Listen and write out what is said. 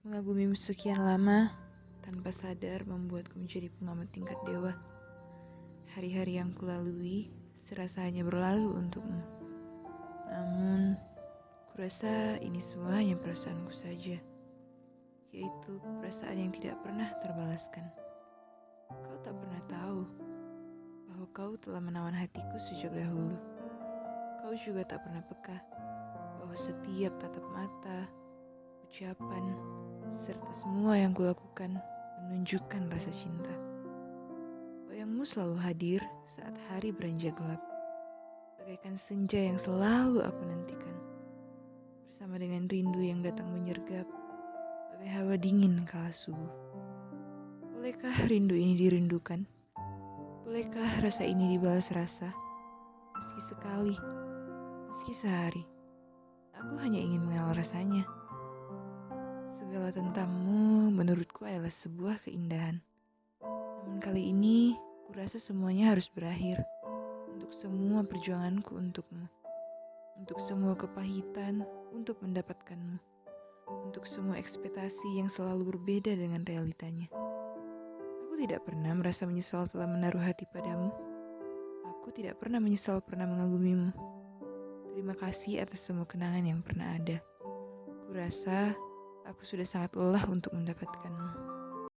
Mengagumimu sekian lama, tanpa sadar membuatku menjadi pengamat tingkat dewa. Hari-hari yang kulalui serasa hanya berlalu untukmu. Namun, kurasa ini semua hanya perasaanku saja, yaitu perasaan yang tidak pernah terbalaskan. Kau tak pernah tahu bahwa kau telah menawan hatiku sejak dahulu. Kau juga tak pernah peka bahwa setiap tatap mata, ucapan, serta semua yang kulakukan menunjukkan rasa cinta. Bayangmu selalu hadir saat hari beranjak gelap, bagaikan senja yang selalu aku nantikan. Bersama dengan rindu yang datang menyergap, bagai hawa dingin kala subuh. Bolehkah rindu ini dirindukan? Bolehkah rasa ini dibalas rasa? Meski sekali, meski sehari, aku hanya ingin mengenal rasanya. Segala tentangmu menurutku adalah sebuah keindahan. Namun kali ini, kurasa semuanya harus berakhir. Untuk semua perjuanganku untukmu. Untuk semua kepahitan untuk mendapatkanmu. Untuk semua ekspektasi yang selalu berbeda dengan realitanya. Aku tidak pernah merasa menyesal telah menaruh hati padamu. Aku tidak pernah menyesal pernah mengagumimu. Terima kasih atas semua kenangan yang pernah ada. Kurasa aku sudah sangat lelah untuk mendapatkanmu.